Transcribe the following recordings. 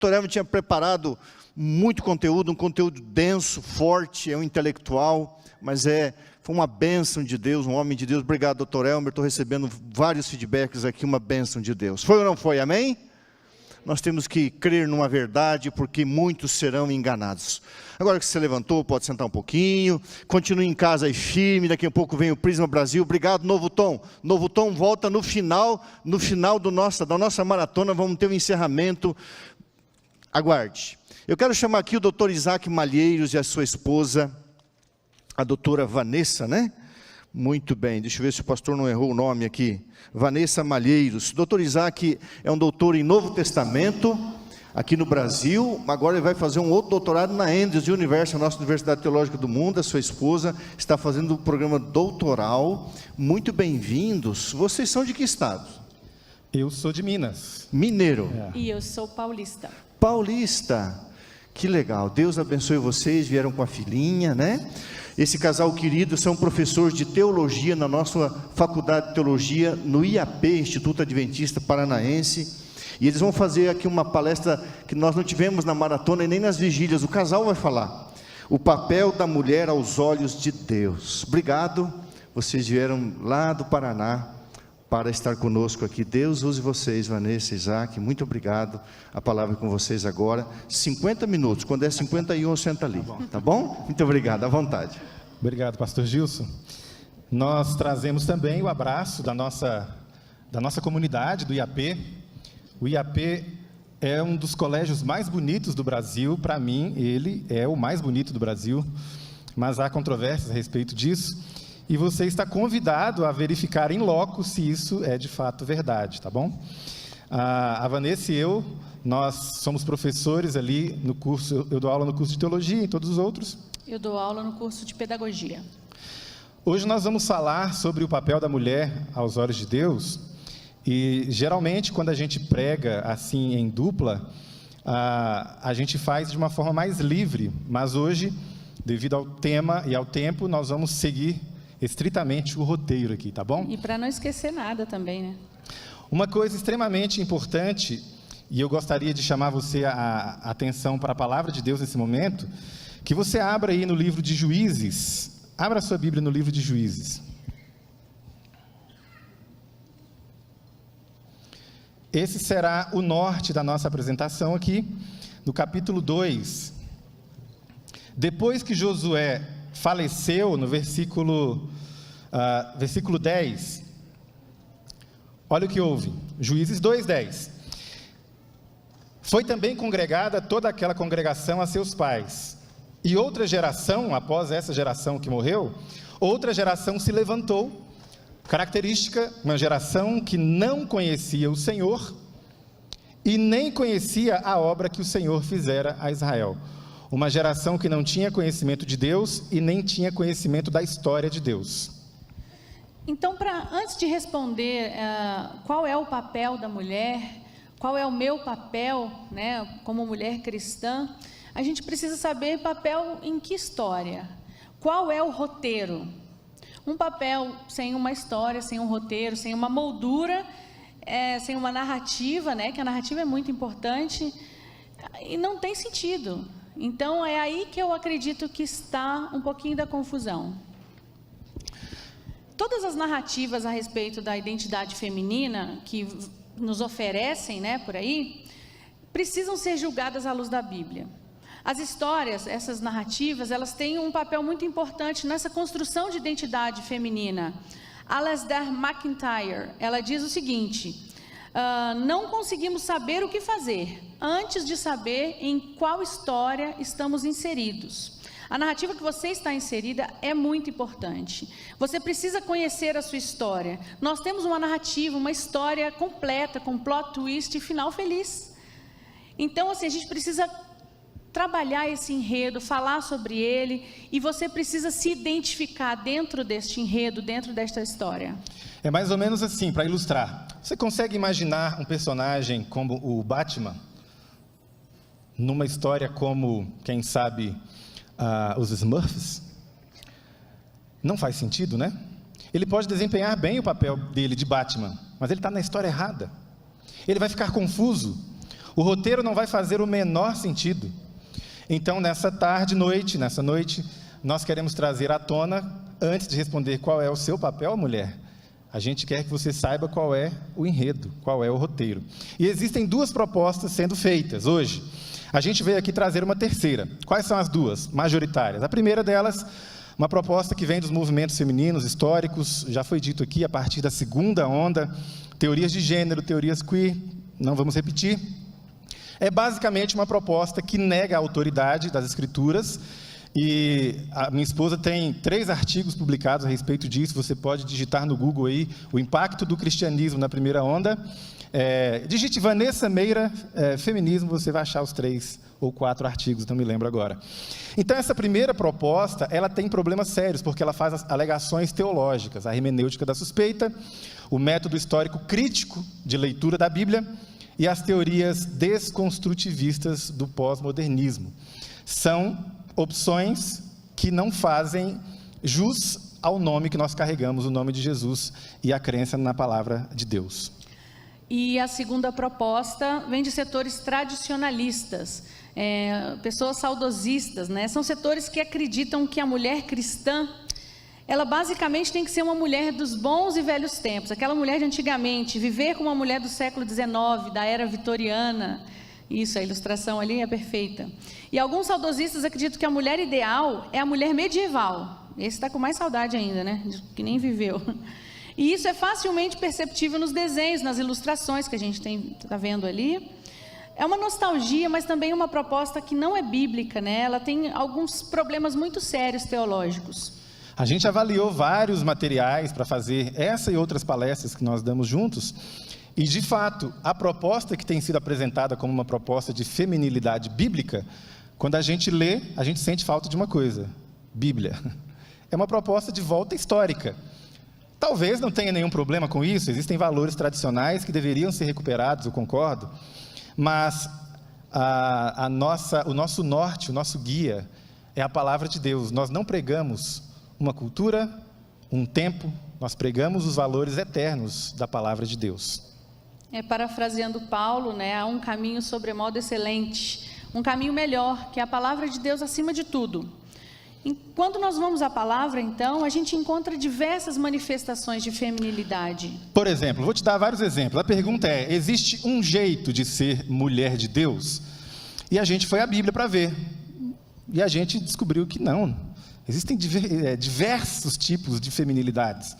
Dr. Elmer tinha preparado muito conteúdo, um conteúdo denso, forte, é um intelectual, mas foi uma bênção de Deus, um homem de Deus. Obrigado, Dr. Elmer, estou recebendo vários feedbacks aqui, uma bênção de Deus. Foi ou não foi? Amém? Nós temos que crer numa verdade, porque muitos serão enganados. Agora que você levantou, pode sentar um pouquinho, continue em casa aí firme, daqui a pouco vem o Prisma Brasil. Obrigado, Novo Tom. Novo Tom volta no final da nossa maratona, vamos ter um encerramento. Aguarde. Eu quero chamar aqui o Dr. Isaac Malheiros e a sua esposa, a doutora Vanessa, né? Muito bem, deixa eu ver se o pastor não errou o nome aqui. Vanessa Malheiros. Dr. Isaac é um doutor em Novo Testamento, aqui no Brasil. Agora ele vai fazer um outro doutorado na Andrews University, a nossa Universidade Teológica do Mundo. A sua esposa está fazendo um programa doutoral. Muito bem-vindos. Vocês são de que estado? Eu sou de Minas. Mineiro. E eu sou paulista. Paulista. Que legal. Deus abençoe vocês. Vieram com a filhinha, né? Esse casal querido são professores de teologia na nossa faculdade de teologia, no IAP, Instituto Adventista Paranaense, e eles vão fazer aqui uma palestra que nós não tivemos na maratona e nem nas vigílias. O casal vai falar, o papel da mulher aos olhos de Deus. Obrigado, vocês vieram lá do Paraná para estar conosco aqui. Deus use vocês, Vanessa, Isaac, muito obrigado. A palavra é com vocês agora. 50 minutos, quando é 51, senta ali, tá bom? Muito obrigado, à vontade. Obrigado, pastor Gilson. Nós trazemos também o abraço da nossa comunidade, do IAP. O IAP é um dos colégios mais bonitos do Brasil. Para mim, ele é o mais bonito do Brasil, mas há controvérsias a respeito disso. E você está convidado a verificar em loco se isso é de fato verdade, tá bom? A Vanessa e eu, nós somos professores ali no curso, eu dou aula no curso de teologia e todos os outros. Eu dou aula no curso de pedagogia. Hoje nós vamos falar sobre o papel da mulher aos olhos de Deus. E geralmente quando a gente prega assim em dupla, a gente faz de uma forma mais livre. Mas hoje, devido ao tema e ao tempo, nós vamos seguir estritamente o roteiro aqui, tá bom? E para não esquecer nada também, né? Uma coisa extremamente importante, e eu gostaria de chamar você a atenção para a palavra de Deus nesse momento, que você abra aí no livro de Juízes. Abra a sua Bíblia no livro de Juízes. Esse será o norte da nossa apresentação aqui, no capítulo 2. Depois que Josué faleceu, no versículo 10, olha o que houve, Juízes 2:10. Foi também congregada toda aquela congregação a seus pais, e outra geração, após essa geração que morreu, outra geração se levantou, característica, uma geração que não conhecia o Senhor, e nem conhecia a obra que o Senhor fizera a Israel. Uma geração que não tinha conhecimento de Deus e nem tinha conhecimento da história de Deus. Então, antes de responder qual é o papel da mulher, qual é o meu papel, né, como mulher cristã, a gente precisa saber papel em que história. Qual é o roteiro? Um papel sem uma história, sem um roteiro, sem uma moldura, sem uma narrativa, né, que a narrativa é muito importante, e não tem sentido. Então, é aí que eu acredito que está um pouquinho da confusão. Todas as narrativas a respeito da identidade feminina que nos oferecem, né, por aí, precisam ser julgadas à luz da Bíblia. As histórias, essas narrativas, elas têm um papel muito importante nessa construção de identidade feminina. Alasdair MacIntyre, ela diz o seguinte: não conseguimos saber o que fazer antes de saber em qual história estamos inseridos. A narrativa que você está inserida é muito importante. Você precisa conhecer a sua história. Nós temos uma narrativa, uma história completa, com plot twist e final feliz. Então, assim, a gente precisa trabalhar esse enredo, falar sobre ele, e você precisa se identificar dentro deste enredo, dentro desta história. É mais ou menos assim, para ilustrar. Você consegue imaginar um personagem como o Batman? Numa história como, quem sabe, os Smurfs? Não faz sentido, né? Ele pode desempenhar bem o papel dele de Batman, mas ele está na história errada. Ele vai ficar confuso. O roteiro não vai fazer o menor sentido. Então, nessa noite, nós queremos trazer à tona, antes de responder qual é o seu papel, mulher, a gente quer que você saiba qual é o enredo, qual é o roteiro. E existem duas propostas sendo feitas hoje. A gente veio aqui trazer uma terceira. Quais são as duas majoritárias? A primeira delas, uma proposta que vem dos movimentos femininos históricos, já foi dito aqui, a partir da segunda onda, teorias de gênero, teorias queer, não vamos repetir. É basicamente uma proposta que nega a autoridade das Escrituras, e a minha esposa tem 3 artigos publicados a respeito disso. Você pode digitar no Google aí, o impacto do cristianismo na primeira onda. Digite Vanessa Meira, feminismo, você vai achar os 3 ou 4 artigos, não me lembro agora. Então, essa primeira proposta, ela tem problemas sérios, porque ela faz as alegações teológicas, a hermenêutica da suspeita, o método histórico crítico de leitura da Bíblia e as teorias desconstrutivistas do pós-modernismo. São opções que não fazem jus ao nome que nós carregamos, o nome de Jesus e a crença na palavra de Deus. E a segunda proposta vem de setores tradicionalistas, pessoas saudosistas, né? São setores que acreditam que a mulher cristã, ela basicamente tem que ser uma mulher dos bons e velhos tempos, aquela mulher de antigamente, viver como uma mulher do século XIX, da era vitoriana. Isso, a ilustração ali é perfeita. E alguns saudosistas acreditam que a mulher ideal é a mulher medieval. Esse está com mais saudade ainda, né? Que nem viveu. E isso é facilmente perceptível nos desenhos, nas ilustrações que a gente está vendo ali. É uma nostalgia, mas também uma proposta que não é bíblica, né? Ela tem alguns problemas muito sérios teológicos. A gente avaliou vários materiais para fazer essa e outras palestras que nós damos juntos. E, de fato, a proposta que tem sido apresentada como uma proposta de feminilidade bíblica, quando a gente lê, a gente sente falta de uma coisa: Bíblia. É uma proposta de volta histórica. Talvez não tenha nenhum problema com isso, existem valores tradicionais que deveriam ser recuperados, eu concordo, mas o nosso norte, o nosso guia, é a palavra de Deus. Nós não pregamos uma cultura, um tempo, nós pregamos os valores eternos da palavra de Deus. Parafraseando Paulo, né, há um caminho sobremodo excelente, um caminho melhor, que é a palavra de Deus acima de tudo. Quando nós vamos à palavra, então, a gente encontra diversas manifestações de feminilidade. Por exemplo, vou te dar vários exemplos. A pergunta é: existe um jeito de ser mulher de Deus? E a gente foi à Bíblia para ver. E a gente descobriu que não. Existem diversos tipos de feminilidades.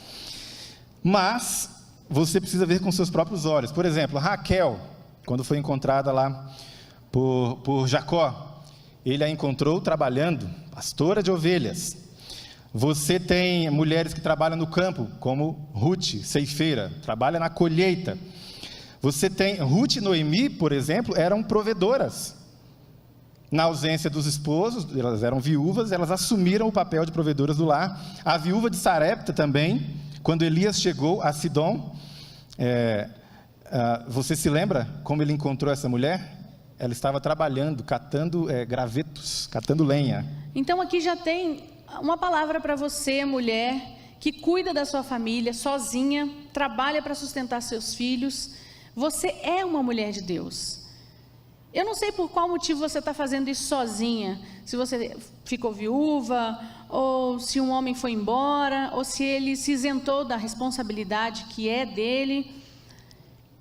Mas você precisa ver com seus próprios olhos. Por exemplo, Raquel, quando foi encontrada lá por Jacó, ele a encontrou trabalhando, pastora de ovelhas. Você tem mulheres que trabalham no campo, como Ruth, ceifeira, trabalha na colheita. Você tem Ruth e Noemi, por exemplo, eram provedoras. Na ausência dos esposos, elas eram viúvas, elas assumiram o papel de provedoras do lar. A viúva de Sarepta também, quando Elias chegou a Sidom, você se lembra como ele encontrou essa mulher? Ela estava trabalhando, catando gravetos, catando lenha. Então aqui já tem uma palavra para você, mulher, que cuida da sua família, sozinha, trabalha para sustentar seus filhos. Você é uma mulher de Deus. Eu não sei por qual motivo você está fazendo isso sozinha, se você ficou viúva, ou se um homem foi embora, ou se ele se isentou da responsabilidade que é dele.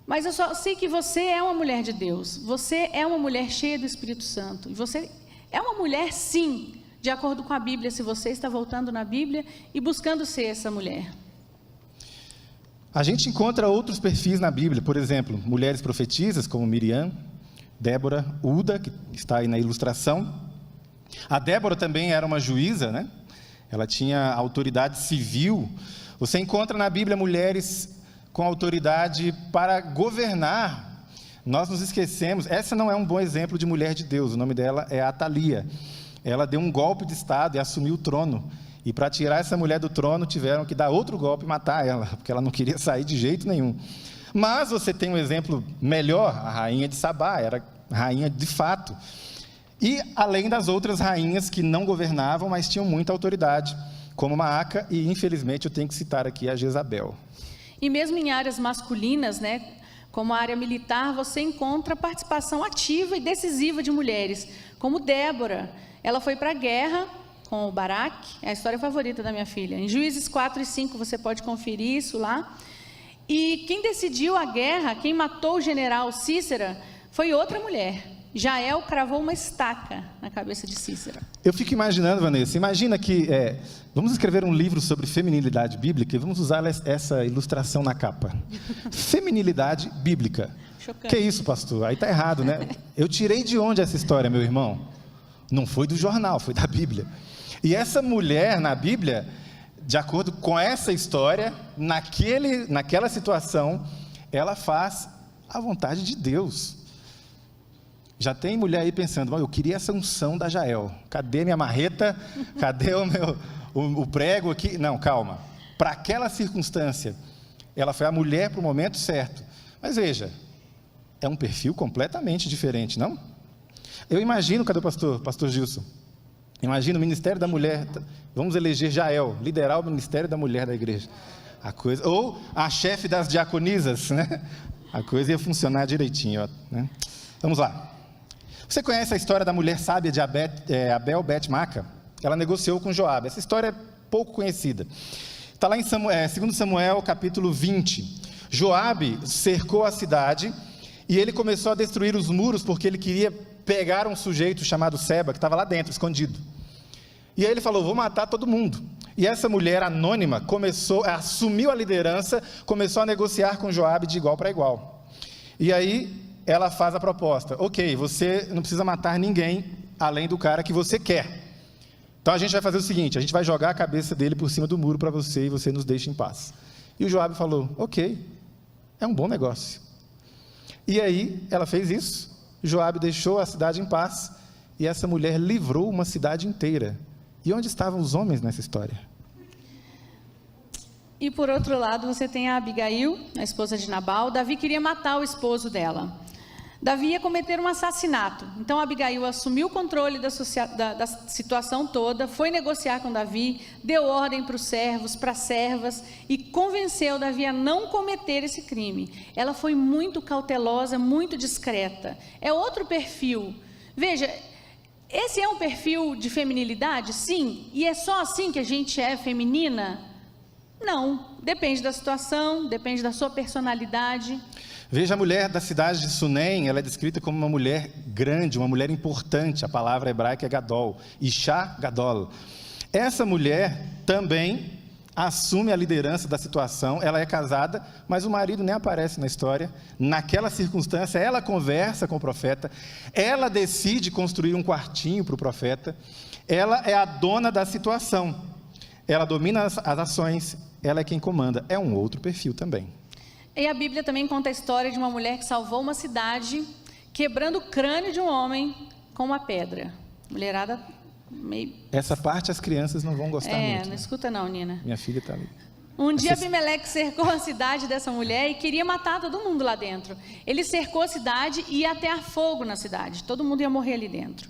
Mas eu só sei que você é uma mulher de Deus, você é uma mulher cheia do Espírito Santo, e você é uma mulher, sim, de acordo com a Bíblia, se você está voltando na Bíblia e buscando ser essa mulher. A gente encontra outros perfis na Bíblia, por exemplo, mulheres profetisas como Miriam, Débora, Uda, que está aí na ilustração. A Débora também era uma juíza, né? Ela tinha autoridade civil. Você encontra na Bíblia mulheres com autoridade para governar. Nós nos esquecemos, essa não é um bom exemplo de mulher de Deus, o nome dela é Atalia. Ela deu um golpe de estado e assumiu o trono. E para tirar essa mulher do trono, tiveram que dar outro golpe e matar ela, porque ela não queria sair de jeito nenhum. Mas você tem um exemplo melhor, a rainha de Sabá, era rainha de fato. E além das outras rainhas que não governavam, mas tinham muita autoridade, como Maaca, e infelizmente eu tenho que citar aqui a Jezabel. E mesmo em áreas masculinas, né, Como a área militar, você encontra participação ativa e decisiva de mulheres, como Débora. Ela foi para a guerra com o Baraque, é a história favorita da minha filha. Em Juízes 4 e 5 você pode conferir isso lá. E quem decidiu a guerra, quem matou o general Cícera, foi outra mulher. Jael cravou uma estaca na cabeça de Cícera. Eu fico imaginando, Vanessa, imagina que vamos escrever um livro sobre feminilidade bíblica e vamos usar essa ilustração na capa. Feminilidade bíblica. Chocante. Que isso, pastor? Aí está errado, né? Eu tirei de onde essa história, meu irmão? Não foi do jornal, foi da Bíblia. E essa mulher na Bíblia, de acordo com essa história, naquela situação, ela faz a vontade de Deus. Já tem mulher aí pensando, eu queria essa unção da Jael. Cadê minha marreta? Cadê o prego aqui? Não, calma. Para aquela circunstância, ela foi a mulher para o momento certo. Mas veja, é um perfil completamente diferente, não? Eu imagino, cadê o pastor Gilson? Imagina o Ministério da Mulher, vamos eleger Jael, liderar o Ministério da Mulher da igreja. Ou a chefe das diaconisas, né? A coisa ia funcionar direitinho, né? Vamos lá. Você conhece a história da mulher sábia de Abel Bet-Maca? Ela negociou com Joabe. Essa história é pouco conhecida. Está lá em 2 Samuel, capítulo 20. Joabe cercou a cidade e ele começou a destruir os muros porque ele queria pegar um sujeito chamado Seba, que estava lá dentro, escondido. E aí ele falou, vou matar todo mundo. E essa mulher anônima assumiu a liderança, começou a negociar com Joabe de igual para igual. E aí ela faz a proposta, ok, você não precisa matar ninguém além do cara que você quer. Então a gente vai fazer o seguinte, a gente vai jogar a cabeça dele por cima do muro para você e você nos deixa em paz. E o Joabe falou, ok, é um bom negócio. E aí ela fez isso, Joabe deixou a cidade em paz e essa mulher livrou uma cidade inteira. E onde estavam os homens nessa história? E por outro lado, você tem a Abigail, a esposa de Nabal. Davi queria matar o esposo dela. Davi ia cometer um assassinato. Então Abigail assumiu o controle da situação toda, foi negociar com Davi, deu ordem para os servos, para as servas e convenceu Davi a não cometer esse crime. Ela foi muito cautelosa, muito discreta. É outro perfil. Veja, esse é um perfil de feminilidade? Sim. E é só assim que a gente é feminina? Não. Depende da situação, depende da sua personalidade. Veja a mulher da cidade de Sunem, ela é descrita como uma mulher grande, uma mulher importante, a palavra hebraica é Gadol, Isha Gadol. Essa mulher também assume a liderança da situação, ela é casada, mas o marido nem aparece na história. Naquela circunstância, ela conversa com o profeta, ela decide construir um quartinho para o profeta, ela é a dona da situação, ela domina as ações, ela é quem comanda, é um outro perfil também. E a Bíblia também conta a história de uma mulher que salvou uma cidade, quebrando o crânio de um homem com uma pedra. Mulherada meio... Essa parte as crianças não vão gostar muito. Não escuta não, Nina. Minha filha está ali. Um dia Abimeleque cercou a cidade dessa mulher e queria matar todo mundo lá dentro. Ele cercou a cidade e ia atear fogo na cidade. Todo mundo ia morrer ali dentro.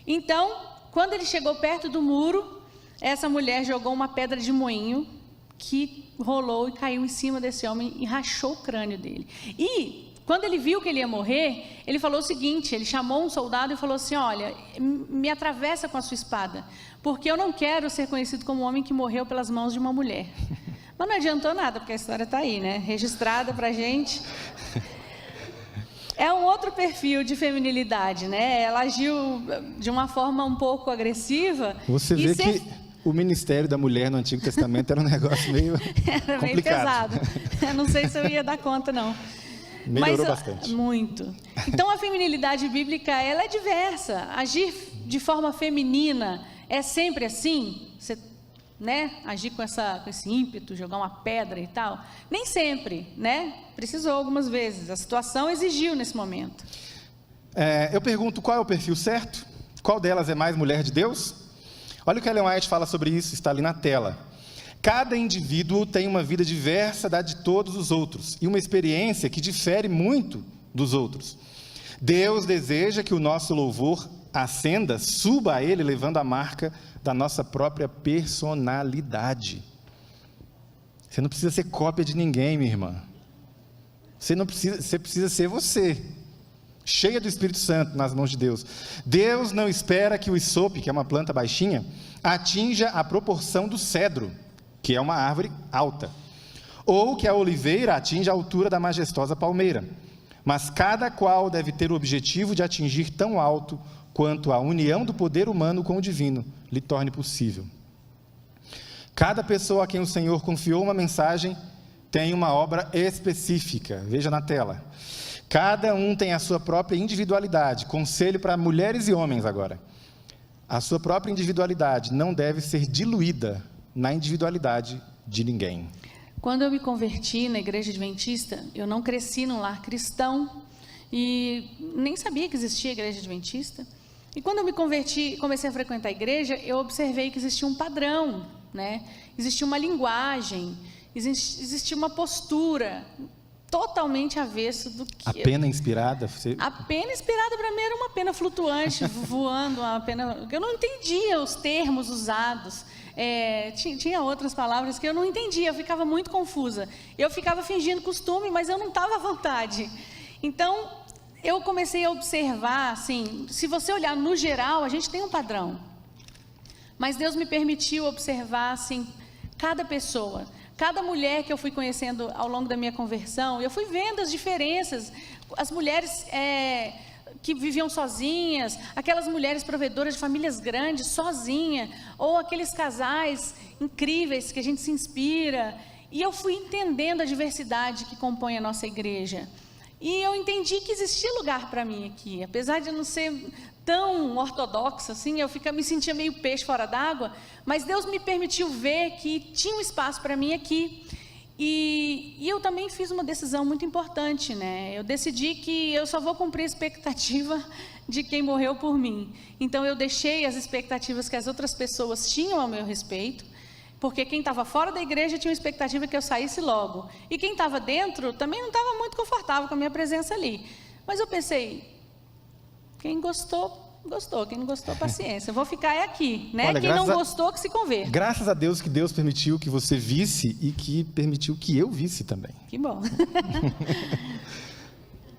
Então, quando ele chegou perto do muro, essa mulher jogou uma pedra de moinho que rolou e caiu em cima desse homem e rachou o crânio dele. E quando ele viu que ele ia morrer, ele falou o seguinte, ele chamou um soldado e falou assim, olha, me atravessa com a sua espada, porque eu não quero ser conhecido como um homem que morreu pelas mãos de uma mulher. Mas não adiantou nada, porque a história está aí, né? Registrada para a gente. É um outro perfil de feminilidade, né? Ela agiu de uma forma um pouco agressiva. Você vê que o ministério da mulher no Antigo Testamento era um negócio meio era complicado. Meio pesado. Eu não sei se eu ia dar conta, não. Melhorou bastante. Muito. Então, a feminilidade bíblica, ela é diversa. Agir de forma feminina é sempre assim? Você, né, agir com esse ímpeto, jogar uma pedra e tal? Nem sempre, né? Precisou algumas vezes. A situação exigiu nesse momento. Eu pergunto, qual é o perfil certo? Qual delas é mais mulher de Deus? Olha o que Ellen White fala sobre isso, está ali na tela. Cada indivíduo tem uma vida diversa da de todos os outros e uma experiência que difere muito dos outros. Deus deseja que o nosso louvor ascenda, suba a Ele, levando a marca da nossa própria personalidade. Você não precisa ser cópia de ninguém, minha irmã. Você precisa ser você, cheia do Espírito Santo nas mãos de Deus. Deus não espera que o isope, que é uma planta baixinha, atinja a proporção do cedro, que é uma árvore alta, ou que a oliveira atinja a altura da majestosa palmeira. Mas cada qual deve ter o objetivo de atingir tão alto quanto a união do poder humano com o divino lhe torne possível. Cada pessoa a quem o Senhor confiou uma mensagem tem uma obra específica. Veja na tela. Cada um tem a sua própria individualidade. Conselho para mulheres e homens agora. A sua própria individualidade não deve ser diluída na individualidade de ninguém. Quando eu me converti na igreja adventista, eu não cresci num lar cristão e nem sabia que existia igreja adventista. E quando eu me converti, comecei a frequentar a igreja, eu observei que existia um padrão, né? Existia uma linguagem, existia uma postura totalmente avesso do que... A pena inspirada? A pena inspirada para mim era uma pena flutuante, voando, uma pena... Eu não entendia os termos usados. Tinha outras palavras que eu não entendia, eu ficava muito confusa. Eu ficava fingindo costume, mas eu não estava à vontade. Então, eu comecei a observar, assim, se você olhar no geral, a gente tem um padrão. Mas Deus me permitiu observar, assim, cada pessoa, cada mulher que eu fui conhecendo ao longo da minha conversão, eu fui vendo as diferenças. As mulheres que viviam sozinhas, aquelas mulheres provedoras de famílias grandes, sozinha, ou aqueles casais incríveis que a gente se inspira. E eu fui entendendo a diversidade que compõe a nossa igreja. E eu entendi que existia lugar para mim aqui, apesar de não ser tão ortodoxa assim, eu me sentia meio peixe fora d'água, mas Deus me permitiu ver que tinha um espaço para mim aqui. E eu também fiz uma decisão muito importante, né? Eu decidi que eu só vou cumprir a expectativa de quem morreu por mim. Então eu deixei as expectativas que as outras pessoas tinham ao meu respeito, porque quem estava fora da igreja tinha uma expectativa que eu saísse logo. E quem estava dentro também não estava muito confortável com a minha presença ali. Mas eu pensei, quem gostou, gostou. Quem não gostou, paciência. Eu vou ficar aqui, né? Olha, quem não gostou, que se converta. Graças a Deus que Deus permitiu que você visse e que permitiu que eu visse também. Que bom.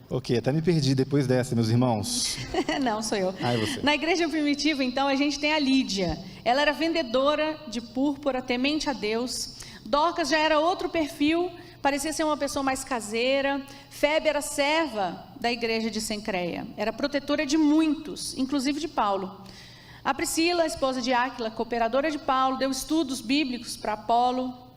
Ok, até me perdi depois dessa, meus irmãos. Não, sou eu. Ah, é você. Na igreja primitiva, então, a gente tem a Lídia. Ela era vendedora de púrpura, temente a Deus. Dorcas já era outro perfil, parecia ser uma pessoa mais caseira. Febe era serva da igreja de Cencreia. Era protetora de muitos, inclusive de Paulo. A Priscila, esposa de Áquila, cooperadora de Paulo, deu estudos bíblicos para Apolo.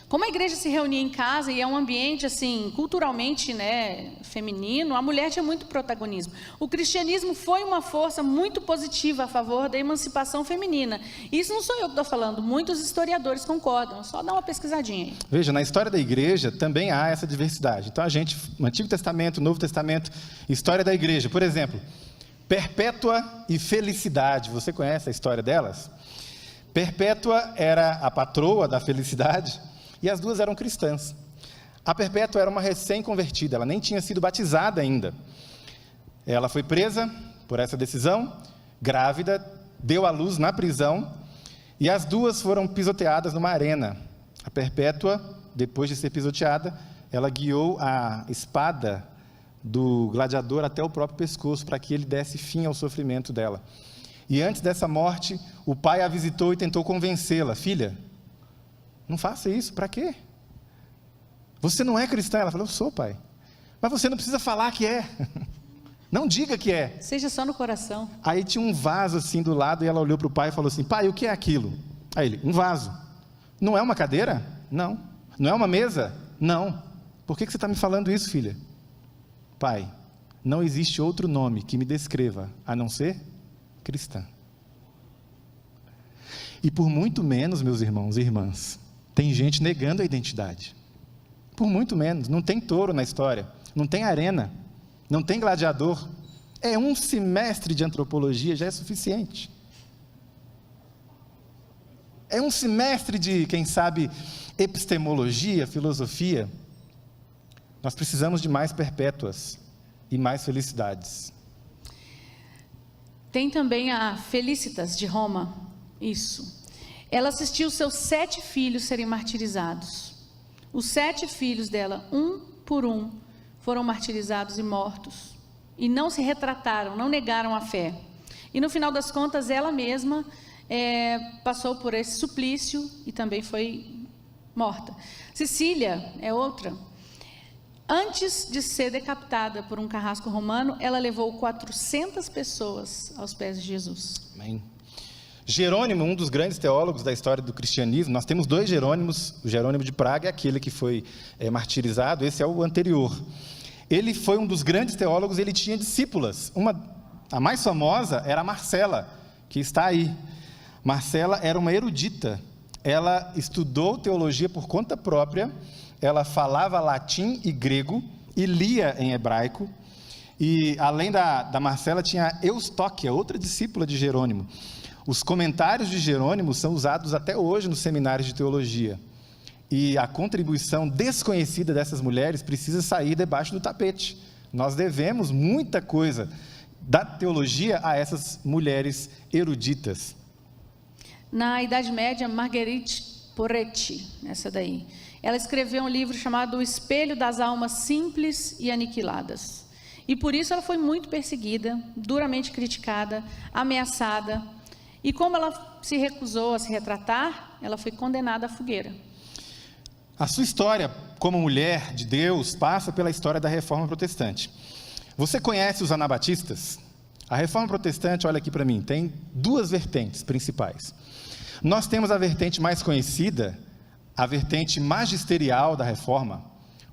Como a igreja se reunia em casa e é um ambiente assim, culturalmente, né, feminino, a mulher tinha muito protagonismo. O cristianismo foi uma força muito positiva a favor da emancipação feminina. Isso não sou eu que estou falando, muitos historiadores concordam, só dá uma pesquisadinha aí. Veja, na história da igreja também há essa diversidade. Então no Antigo Testamento, Novo Testamento, história da igreja, por exemplo, Perpétua e Felicidade, você conhece a história delas? Perpétua era a patroa da Felicidade, e as duas eram cristãs. A Perpétua era uma recém-convertida, ela nem tinha sido batizada ainda. Ela foi presa por essa decisão, grávida, deu à luz na prisão, e as duas foram pisoteadas numa arena. A Perpétua, depois de ser pisoteada, ela guiou a espada do gladiador até o próprio pescoço, para que ele desse fim ao sofrimento dela. E antes dessa morte, o pai a visitou e tentou convencê-la. Filha, não faça isso, para quê? Você não é cristã. Ela falou, eu sou, pai. Mas você não precisa falar que é. Não diga que é. Seja só no coração. Aí tinha um vaso assim do lado e ela olhou para o pai e falou assim, pai, o que é aquilo? Aí ele, um vaso. Não é uma cadeira? Não. Não é uma mesa? Não. Por que você está me falando isso, filha? Pai, não existe outro nome que me descreva, a não ser cristã. E por muito menos, meus irmãos e irmãs, tem gente negando a identidade. Por muito menos. Não tem touro na história. Não tem arena. Não tem gladiador. É um semestre de antropologia, já é suficiente. É um semestre de, quem sabe, epistemologia, filosofia. Nós precisamos de mais perpétuas e mais felicidades. Tem também a Felicitas de Roma. Isso. Ela assistiu seus 7 filhos serem martirizados. Os 7 filhos dela, um por um foram martirizados e mortos. E não se retrataram, não negaram a fé. E no final das contas, ela mesma passou por esse suplício e também foi morta. Cecília é outra. Antes de ser decapitada por um carrasco romano, ela levou 400 pessoas aos pés de Jesus. Amém. Jerônimo, um dos grandes teólogos da história do cristianismo, nós temos 2 Jerônimos, o Jerônimo de Praga é aquele que foi martirizado, esse é o anterior. Ele foi um dos grandes teólogos, ele tinha discípulas, a mais famosa era a Marcela, que está aí. Marcela era uma erudita, ela estudou teologia por conta própria, ela falava latim e grego e lia em hebraico, e além da Marcela tinha Eustóquia, outra discípula de Jerônimo. Os comentários de Jerônimo são usados até hoje nos seminários de teologia. E a contribuição desconhecida dessas mulheres precisa sair debaixo do tapete. Nós devemos muita coisa da teologia a essas mulheres eruditas. Na Idade Média, Marguerite Porete, essa daí, ela escreveu um livro chamado O Espelho das Almas Simples e Aniquiladas. E por isso ela foi muito perseguida, duramente criticada, ameaçada. E como ela se recusou a se retratar, ela foi condenada à fogueira. A sua história como mulher de Deus passa pela história da Reforma Protestante. Você conhece os anabatistas? A Reforma Protestante, olha aqui para mim, tem 2 vertentes principais. Nós temos a vertente mais conhecida, a vertente magisterial da Reforma.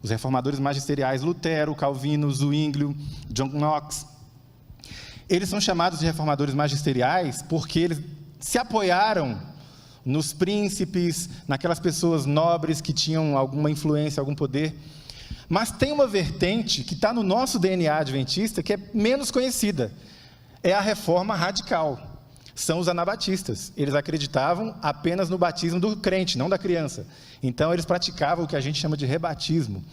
Os reformadores magisteriais, Lutero, Calvino, Zwinglio, John Knox. Eles são chamados de reformadores magisteriais porque eles se apoiaram nos príncipes, naquelas pessoas nobres que tinham alguma influência, algum poder. Mas tem uma vertente que está no nosso DNA adventista que é menos conhecida. É a reforma radical. São os anabatistas. Eles acreditavam apenas no batismo do crente, não da criança. Então, eles praticavam o que a gente chama de rebatismo.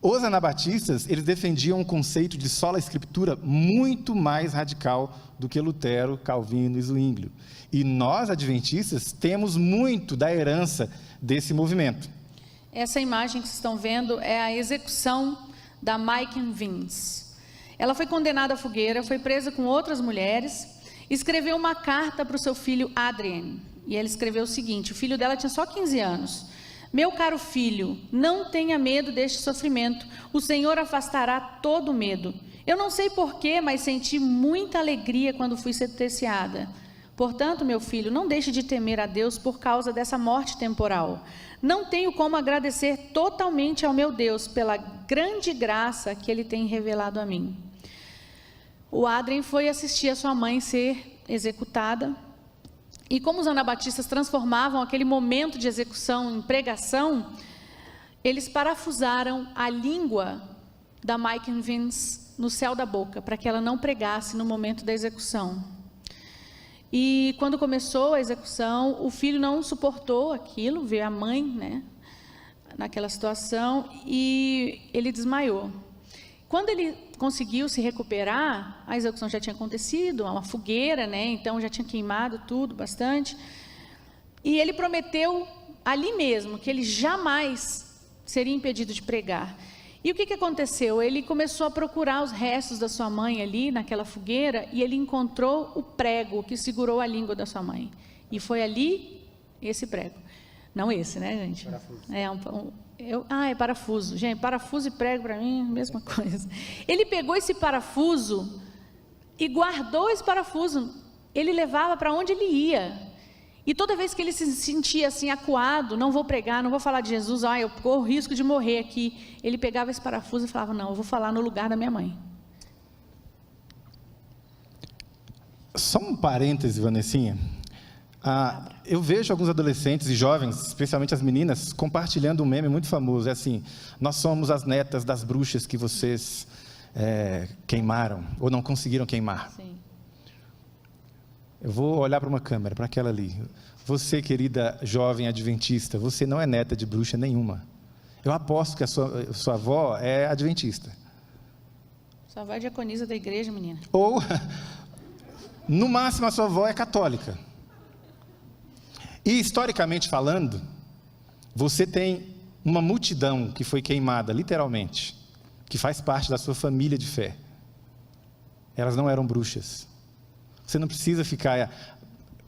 Os anabatistas, eles defendiam um conceito de sola escritura muito mais radical do que Lutero, Calvino e Zwinglio. E nós, adventistas, temos muito da herança desse movimento. Essa imagem que vocês estão vendo é a execução da Maiken Vince. Ela foi condenada à fogueira, foi presa com outras mulheres, escreveu uma carta para o seu filho Adrien. E ela escreveu o seguinte, o filho dela tinha só 15 anos. Meu caro filho, não tenha medo deste sofrimento, o Senhor afastará todo medo. Eu não sei porquê, mas senti muita alegria quando fui sentenciada. Portanto, meu filho, não deixe de temer a Deus por causa dessa morte temporal. Não tenho como agradecer totalmente ao meu Deus pela grande graça que Ele tem revelado a mim. O Adrien foi assistir a sua mãe ser executada. E como os anabatistas transformavam aquele momento de execução em pregação, eles parafusaram a língua da Maiken Vince no céu da boca, para que ela não pregasse no momento da execução. E quando começou a execução, o filho não suportou aquilo, viu a mãe, né, naquela situação, e ele desmaiou. Quando ele conseguiu se recuperar, a execução já tinha acontecido, uma fogueira, né, então já tinha queimado tudo bastante, e ele prometeu ali mesmo que ele jamais seria impedido de pregar. E o que aconteceu? Ele começou a procurar os restos da sua mãe ali, naquela fogueira, e ele encontrou o prego que segurou a língua da sua mãe. E foi ali esse prego. Não esse, né, gente? Parafuso. É parafuso. Gente, parafuso e prego para mim é a mesma coisa. Ele pegou esse parafuso e guardou esse parafuso. Ele levava para onde ele ia. E toda vez que ele se sentia assim acuado, não vou pregar, não vou falar de Jesus, eu corro o risco de morrer aqui. Ele pegava esse parafuso e falava, não, eu vou falar no lugar da minha mãe. Só um parêntese, Vanessinha. Eu vejo alguns adolescentes e jovens, especialmente as meninas, compartilhando um meme muito famoso. É assim, nós somos as netas das bruxas que vocês queimaram, ou não conseguiram queimar. Sim. Eu vou olhar para uma câmera, para aquela ali. Você, querida jovem adventista, você não é neta de bruxa nenhuma. Eu aposto que a sua avó é adventista. Sua avó é diaconisa da igreja, menina. Ou, no máximo, a sua avó é católica. E, historicamente falando, você tem uma multidão que foi queimada, literalmente, que faz parte da sua família de fé. Elas não eram bruxas. Você não precisa ficar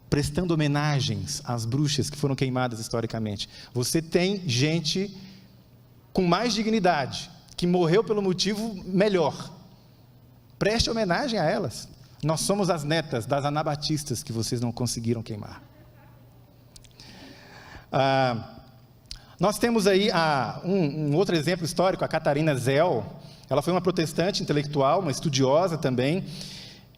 prestando homenagens às bruxas que foram queimadas historicamente. Você tem gente com mais dignidade, que morreu pelo motivo melhor. Preste homenagem a elas. Nós somos as netas das anabatistas que vocês não conseguiram queimar. Nós temos aí um outro exemplo histórico, a Catarina Zell. Ela foi uma protestante intelectual, uma estudiosa também.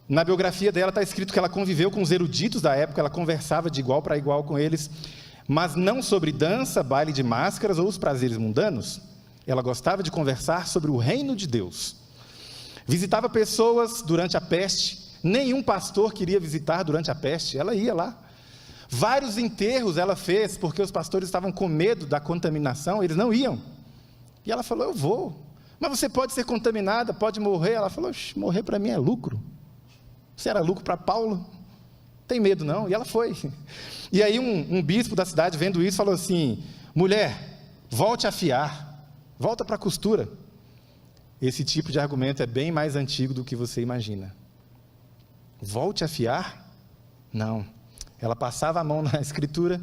Na biografia dela está escrito que ela conviveu com os eruditos da época, ela conversava de igual para igual com eles, mas não sobre dança, baile de máscaras ou os prazeres mundanos. Ela gostava de conversar sobre o reino de Deus. Visitava pessoas durante a peste. Nenhum pastor queria visitar durante a peste, ela ia lá. Vários enterros ela fez, porque os pastores estavam com medo da contaminação, eles não iam. E ela falou, eu vou. Mas você pode ser contaminada, pode morrer. Ela falou, morrer para mim é lucro. Se era lucro para Paulo, não tem medo não. E ela foi. E aí um bispo da cidade, vendo isso, falou assim, mulher, volte a fiar, volta para a costura. Esse tipo de argumento é bem mais antigo do que você imagina. Volte a fiar? Não. Ela passava a mão na escritura,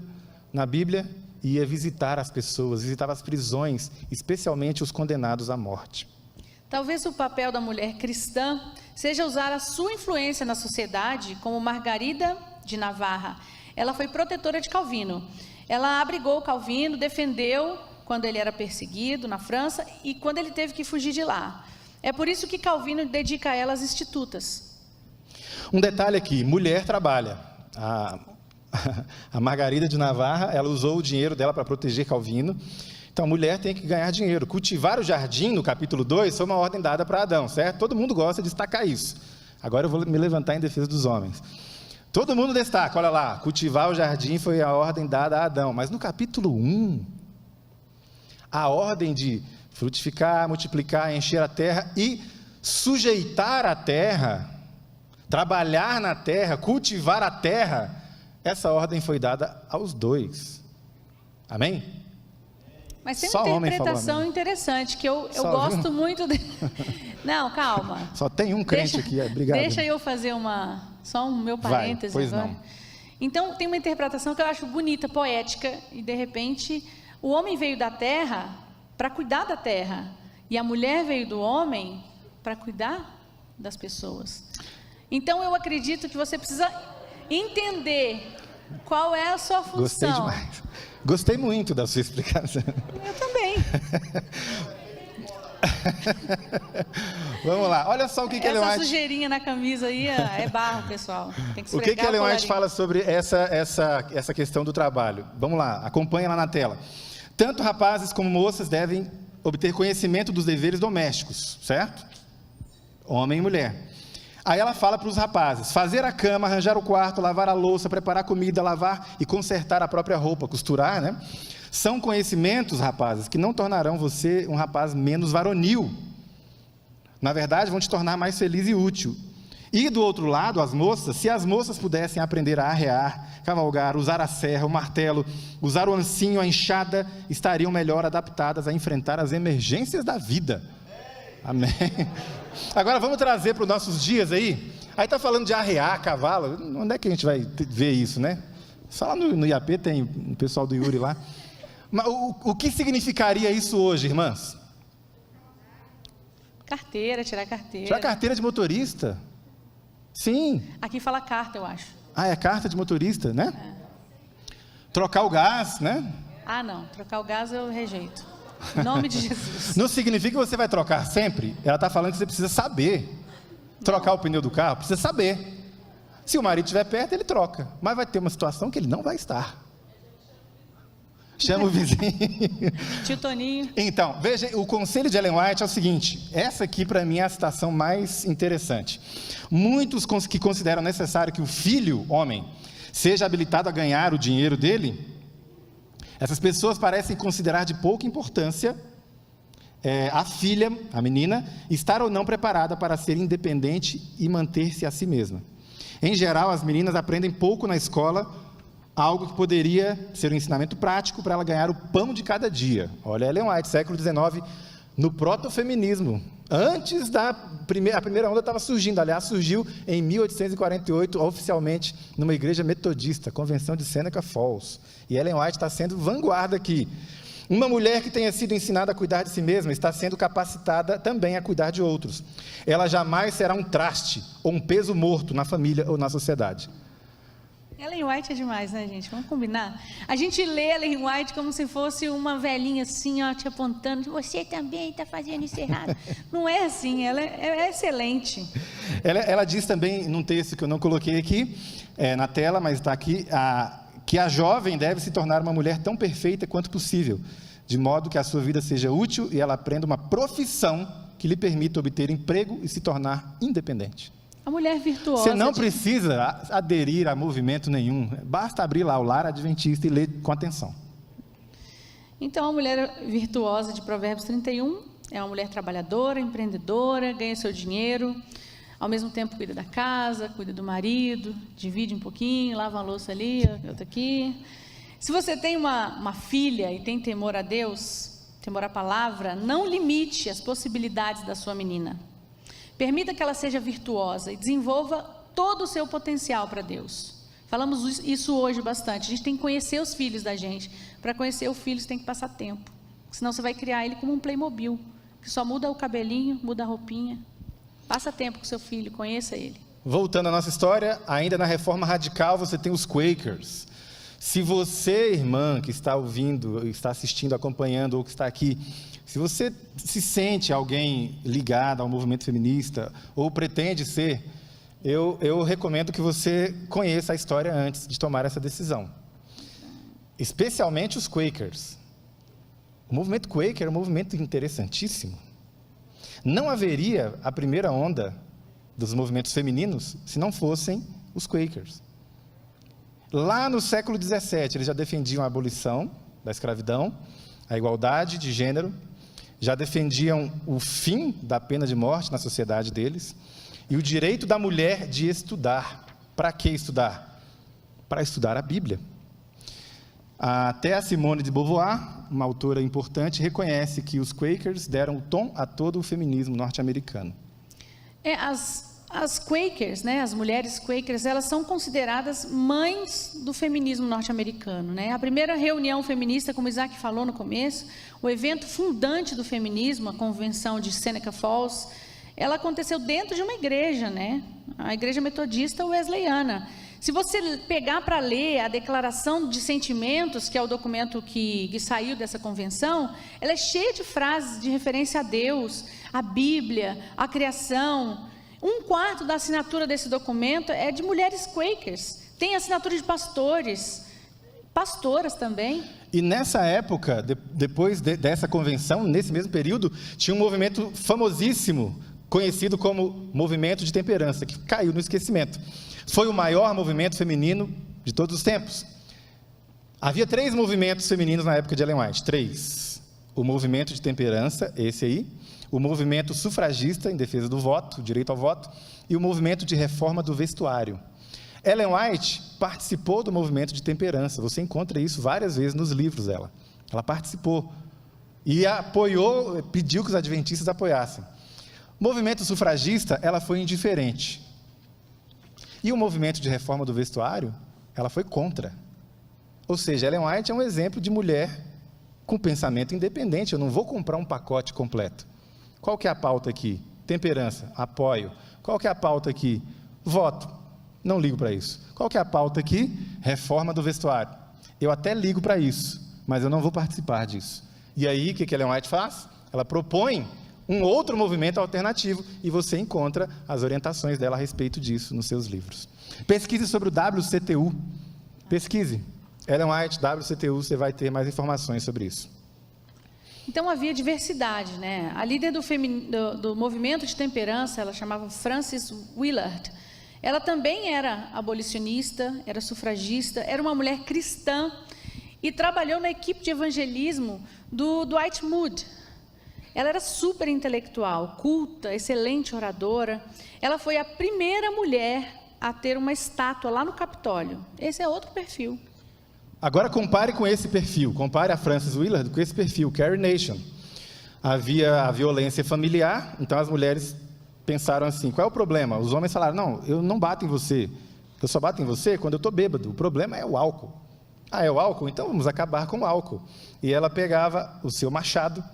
na Bíblia, e ia visitar as pessoas, visitava as prisões, especialmente os condenados à morte. Talvez o papel da mulher cristã seja usar a sua influência na sociedade, como Margarida de Navarra. Ela foi protetora de Calvino. Ela abrigou Calvino, defendeu quando ele era perseguido na França e quando ele teve que fugir de lá. É por isso que Calvino dedica a ela as Institutas. Um detalhe aqui, mulher trabalha. A Margarida de Navarra, ela usou o dinheiro dela para proteger Calvino. Então, a mulher tem que ganhar dinheiro. Cultivar o jardim, no capítulo 2, foi uma ordem dada para Adão, certo? Todo mundo gosta de destacar isso. Agora eu vou me levantar em defesa dos homens. Todo mundo destaca, olha lá, cultivar o jardim foi a ordem dada a Adão. Mas no capítulo 1, a ordem de frutificar, multiplicar, encher a terra e sujeitar a terra, trabalhar na terra, cultivar a terra, essa ordem foi dada aos dois. Amém? Mas tem uma interpretação interessante, que eu gosto muito de... Não, calma. Só tem um crente aqui, obrigado. Deixa eu fazer só um meu parêntese. Pois agora. não. Então, tem uma interpretação que eu acho bonita, poética, e de repente, o homem veio da terra para cuidar da terra, e a mulher veio do homem para cuidar das pessoas. Então, eu acredito que você precisa entender qual é a sua função. Gostei demais. Gostei muito da sua explicação. Eu também. Vamos lá, olha só o que Ellen White... Essa sujeirinha na camisa aí é barro, pessoal. Tem que o que Ellen White fala sobre essa questão do trabalho? Vamos lá, acompanha lá na tela. Tanto rapazes como moças devem obter conhecimento dos deveres domésticos, certo? Homem e mulher. Aí ela fala para os rapazes, fazer a cama, arranjar o quarto, lavar a louça, preparar comida, lavar e consertar a própria roupa, costurar, né? São conhecimentos, rapazes, que não tornarão você um rapaz menos varonil. Na verdade, vão te tornar mais feliz e útil. E do outro lado, as moças, se as moças pudessem aprender a arrear, cavalgar, usar a serra, o martelo, usar o ancinho, a enxada, estariam melhor adaptadas a enfrentar as emergências da vida. Amém. Agora vamos trazer para os nossos dias aí. Aí está falando de arrear cavalo. Onde é que a gente vai ver isso, né? Só lá no IAP tem o pessoal do Yuri lá. Mas o que significaria isso hoje, irmãs? Carteira, tirar carteira. Tirar carteira de motorista? Sim. Aqui fala carta, eu acho. Ah, é carta de motorista, né? É. Trocar o gás, né? Ah, não. Trocar o gás eu rejeito. Em nome de Jesus. Não significa que você vai trocar sempre. Ela está falando que você precisa saber. Trocar o pneu do carro, precisa saber. Se o marido estiver perto, ele troca. Mas vai ter uma situação que ele não vai estar. Chama o vizinho. Tio Toninho. Então, veja, o conselho de Ellen White é o seguinte. Essa aqui, para mim, é a citação mais interessante. Muitos que consideram necessário que o filho, homem, seja habilitado a ganhar o dinheiro dele... Essas pessoas parecem considerar de pouca importância a filha, a menina, estar ou não preparada para ser independente e manter-se a si mesma. Em geral, as meninas aprendem pouco na escola algo que poderia ser um ensinamento prático para ela ganhar o pão de cada dia. Olha, Ellen White, século XIX, no protofeminismo. Antes a primeira onda estava surgindo, aliás, surgiu em 1848, oficialmente, numa igreja metodista, Convenção de Seneca Falls. E Ellen White está sendo vanguarda aqui. Uma mulher que tenha sido ensinada a cuidar de si mesma está sendo capacitada também a cuidar de outros. Ela jamais será um traste ou um peso morto na família ou na sociedade. Ellen White é demais, né, gente? Vamos combinar? A gente lê Ellen White como se fosse uma velhinha assim, ó, te apontando, você também está fazendo isso errado. Não é assim, ela é excelente. Ela diz também, num texto que eu não coloquei aqui, na tela, mas está aqui, que a jovem deve se tornar uma mulher tão perfeita quanto possível, de modo que a sua vida seja útil e ela aprenda uma profissão que lhe permita obter emprego e se tornar independente. A mulher virtuosa. Você não precisa aderir a movimento nenhum, basta abrir lá o Lar Adventista e ler com atenção. Então, a mulher virtuosa de Provérbios 31 é uma mulher trabalhadora, empreendedora, ganha seu dinheiro, ao mesmo tempo cuida da casa, cuida do marido, divide um pouquinho, lava a louça ali, outra aqui. Se você tem uma filha e tem temor a Deus, temor à palavra, não limite as possibilidades da sua menina. Permita que ela seja virtuosa e desenvolva todo o seu potencial para Deus. Falamos isso hoje bastante. A gente tem que conhecer os filhos da gente. Para conhecer o filho, você tem que passar tempo. Senão você vai criar ele como um Playmobil, que só muda o cabelinho, muda a roupinha. Passa tempo com seu filho, conheça ele. Voltando à nossa história, ainda na Reforma Radical, você tem os Quakers. Se você, irmã, que está ouvindo, está assistindo, acompanhando, ou que está aqui, se você se sente alguém ligado ao movimento feminista, ou pretende ser, eu recomendo que você conheça a história antes de tomar essa decisão. Especialmente os Quakers. O movimento Quaker é um movimento interessantíssimo. Não haveria a primeira onda dos movimentos femininos se não fossem os Quakers. Lá no século XVII, eles já defendiam a abolição da escravidão, a igualdade de gênero, já defendiam o fim da pena de morte na sociedade deles e o direito da mulher de estudar. Para que estudar? Para estudar a Bíblia. Até a Simone de Beauvoir, uma autora importante, reconhece que os Quakers deram o tom a todo o feminismo norte-americano. As Quakers, né, as mulheres Quakers, elas são consideradas mães do feminismo norte-americano, né? A primeira reunião feminista, como Isaac falou no começo, o evento fundante do feminismo, a Convenção de Seneca Falls, ela aconteceu dentro de uma igreja, né? A igreja metodista wesleyana. Se você pegar para ler a Declaração de Sentimentos, que é o documento que saiu dessa convenção, ela é cheia de frases de referência a Deus, a Bíblia, a criação. 1/4 da assinatura desse documento é de mulheres Quakers. Tem assinatura de pastores, pastoras também. E nessa época, depois dessa convenção, nesse mesmo período, tinha um movimento famosíssimo, conhecido como Movimento de Temperança, que caiu no esquecimento. Foi o maior movimento feminino de todos os tempos. Havia 3 movimentos femininos na época de Ellen White. 3. O Movimento de Temperança, esse aí. O movimento sufragista, em defesa do voto, direito ao voto, e o movimento de reforma do vestuário. Ellen White participou do movimento de temperança, você encontra isso várias vezes nos livros dela. Ela participou e apoiou, pediu que os adventistas apoiassem. O movimento sufragista, ela foi indiferente. E o movimento de reforma do vestuário, ela foi contra. Ou seja, Ellen White é um exemplo de mulher com pensamento independente, eu não vou comprar um pacote completo. Qual que é a pauta aqui? Temperança, apoio. Qual que é a pauta aqui? Voto. Não ligo para isso. Qual que é a pauta aqui? Reforma do vestuário. Eu até ligo para isso, mas eu não vou participar disso. E aí, o que a Ellen White faz? Ela propõe um outro movimento alternativo e você encontra as orientações dela a respeito disso nos seus livros. Pesquise sobre o WCTU. Pesquise. Ellen White, WCTU, você vai ter mais informações sobre isso. Então havia diversidade, né? A líder do movimento de temperança, ela chamava Frances Willard. Ela também era abolicionista, era sufragista, era uma mulher cristã e trabalhou na equipe de evangelismo do Dwight Moody. Ela era super intelectual, culta, excelente oradora. Ela foi a primeira mulher a ter uma estátua lá no Capitólio. Esse é outro perfil. Agora compare com esse perfil, compare a Frances Willard com esse perfil, Carrie Nation. Havia a violência familiar, então as mulheres pensaram assim, qual é o problema? Os homens falaram, não, eu não bato em você, eu só bato em você quando eu estou bêbado, o problema é o álcool. Ah, é o álcool? Então vamos acabar com o álcool. E ela pegava o seu machado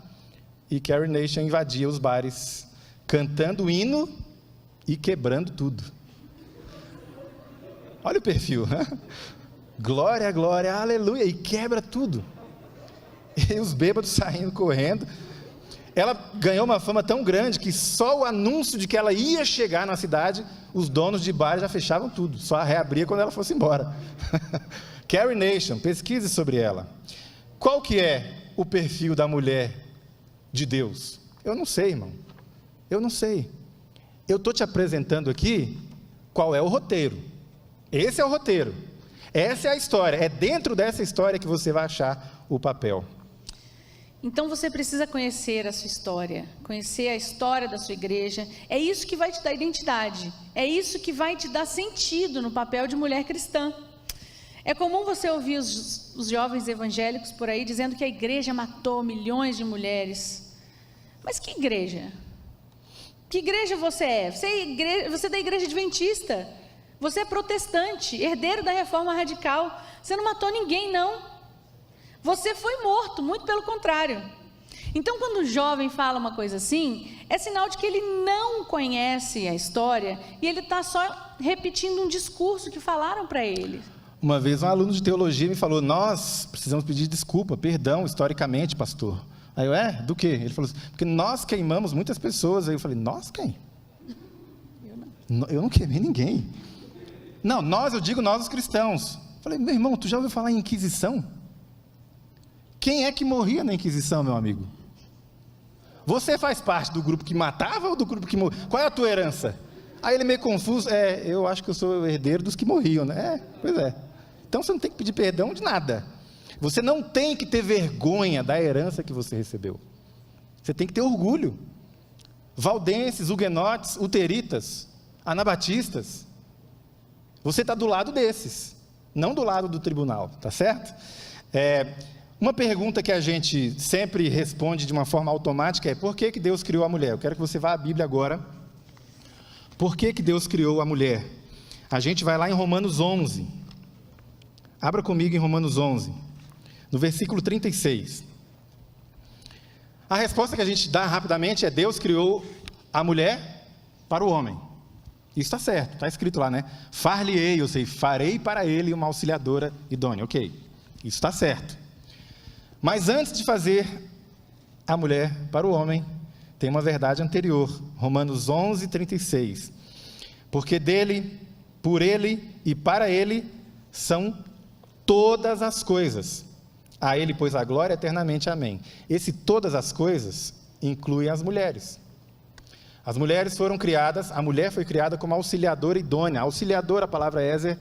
e Carrie Nation invadia os bares, cantando hino e quebrando tudo. Olha o perfil, né? Glória, glória, aleluia, e quebra tudo. E os bêbados saindo correndo. Ela ganhou uma fama tão grande que só o anúncio de que ela ia chegar na cidade, os donos de bares já fechavam tudo, só reabria quando ela fosse embora. Carrie Nation, pesquise sobre ela. Qual que é o perfil da mulher de Deus? Eu não sei, irmão. Eu não sei. Eu estou te apresentando aqui qual é o roteiro. Esse é o roteiro. Essa é a história. É dentro dessa história que você vai achar o papel. Então você precisa conhecer a sua história, conhecer a história da sua igreja. É isso que vai te dar identidade. É isso que vai te dar sentido no papel de mulher cristã. É comum você ouvir os jovens evangélicos por aí dizendo que a igreja matou milhões de mulheres. Mas que igreja? Que igreja você é? Você é da igreja adventista. Você é protestante, herdeiro da reforma radical. Você não matou ninguém, não. Você foi morto, muito pelo contrário. Então, quando o jovem fala uma coisa assim, é sinal de que ele não conhece a história e ele está só repetindo um discurso que falaram para ele. Uma vez um aluno de teologia me falou, nós precisamos pedir desculpa, perdão, historicamente, pastor. Aí eu, do quê? Ele falou assim, porque nós queimamos muitas pessoas. Aí eu falei, nós quem? Eu não queimei ninguém. Não, eu digo nós os cristãos. Falei, meu irmão, tu já ouviu falar em Inquisição? Quem é que morria na Inquisição, meu amigo? Você faz parte do grupo que matava ou do grupo que morria? Qual é a tua herança? Aí ele meio confuso, eu acho que eu sou o herdeiro dos que morriam, né? Pois é. Então você não tem que pedir perdão de nada. Você não tem que ter vergonha da herança que você recebeu. Você tem que ter orgulho. Valdenses, huguenotes, luteritas, anabatistas. Você está do lado desses, não do lado do tribunal, tá certo? Uma pergunta que a gente sempre responde de uma forma automática é: por que Deus criou a mulher? Eu quero que você vá à Bíblia agora. Por que Deus criou a mulher? A gente vai lá em Romanos 11. Abra comigo em Romanos 11, no versículo 36. A resposta que a gente dá rapidamente é: Deus criou a mulher para o homem. Isso está certo, está escrito lá, né? Far-lhe-ei, ou seja, farei para ele uma auxiliadora idônea. Ok, isso está certo. Mas antes de fazer a mulher para o homem, tem uma verdade anterior. Romanos 11, 36. Porque dele, por ele e para ele são todas as coisas. A ele, pois, a glória eternamente. Amém. Esse todas as coisas inclui as mulheres. As mulheres foram criadas, a mulher foi criada como auxiliadora idônea. Auxiliadora, a palavra Ézer,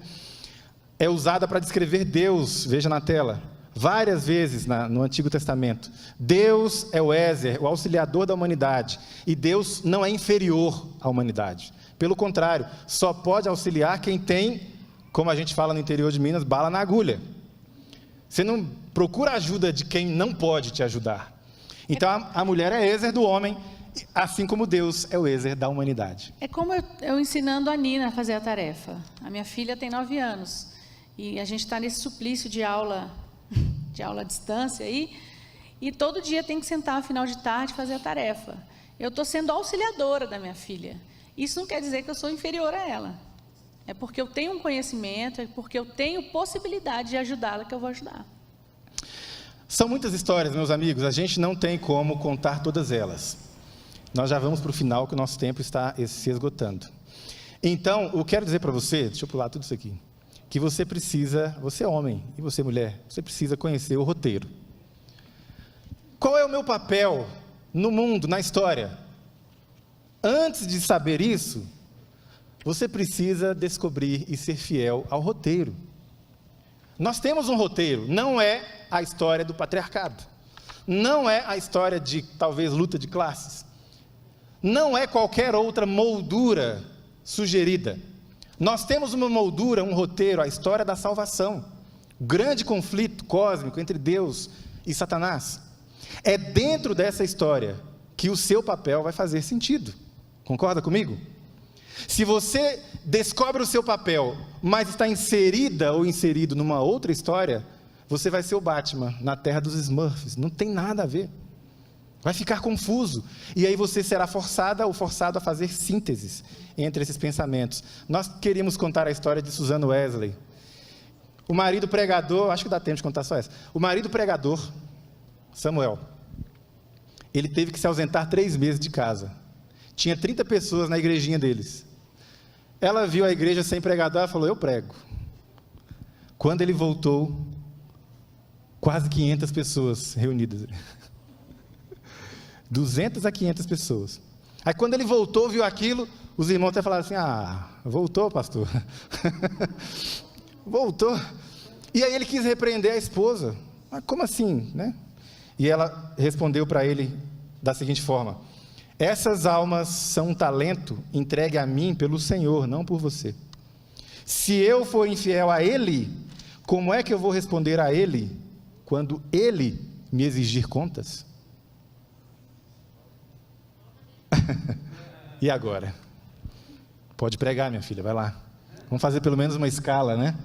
é usada para descrever Deus, veja na tela, várias vezes no Antigo Testamento. Deus é o Ézer, o auxiliador da humanidade, e Deus não é inferior à humanidade. Pelo contrário, só pode auxiliar quem tem, como a gente fala no interior de Minas, bala na agulha. Você não procura ajuda de quem não pode te ajudar. Então a mulher é Ézer do homem, assim como Deus é o Ézer da humanidade. É como eu ensinando a Nina a fazer a tarefa. A minha filha tem 9 anos e a gente está nesse suplício de aula à distância aí, e todo dia tem que sentar no final de tarde e fazer a tarefa. Eu estou sendo auxiliadora da minha filha. Isso não quer dizer que eu sou inferior a ela. É porque eu tenho um conhecimento, é porque eu tenho possibilidade de ajudá-la que eu vou ajudar. São muitas histórias, meus amigos, a gente não tem como contar todas elas. Nós já vamos para o final, que o nosso tempo está se esgotando. Então, eu quero dizer para você, deixa eu pular tudo isso aqui, que você é homem e você mulher, você precisa conhecer o roteiro. Qual é o meu papel no mundo, na história? Antes de saber isso, você precisa descobrir e ser fiel ao roteiro. Nós temos um roteiro, não é a história do patriarcado, não é a história de, talvez, luta de classes, não é qualquer outra moldura sugerida. Nós temos uma moldura, um roteiro, a história da salvação. O grande conflito cósmico entre Deus e Satanás. É dentro dessa história que o seu papel vai fazer sentido. Concorda comigo? Se você descobre o seu papel, mas está inserida ou inserido numa outra história, você vai ser o Batman na terra dos Smurfs. Não tem nada a ver. Vai ficar confuso. E aí você será forçada ou forçado a fazer sínteses entre esses pensamentos. Nós queríamos contar a história de Susan Wesley. O marido pregador, acho que dá tempo de contar só essa. O marido pregador, Samuel, ele teve que se ausentar 3 meses de casa. Tinha 30 pessoas na igrejinha deles. Ela viu a igreja sem pregador, ela falou, eu prego. Quando ele voltou, quase 500 pessoas reunidas. 200 a 500 pessoas. Aí quando ele voltou, viu aquilo, os irmãos até falaram assim, voltou, pastor. Voltou. E aí ele quis repreender a esposa. Mas como assim, né? E ela respondeu para ele da seguinte forma, essas almas são um talento entregue a mim pelo Senhor, não por você. Se eu for infiel a Ele, como é que eu vou responder a Ele quando Ele me exigir contas? E agora? Pode pregar, minha filha, vai lá. Vamos fazer pelo menos uma escala, né?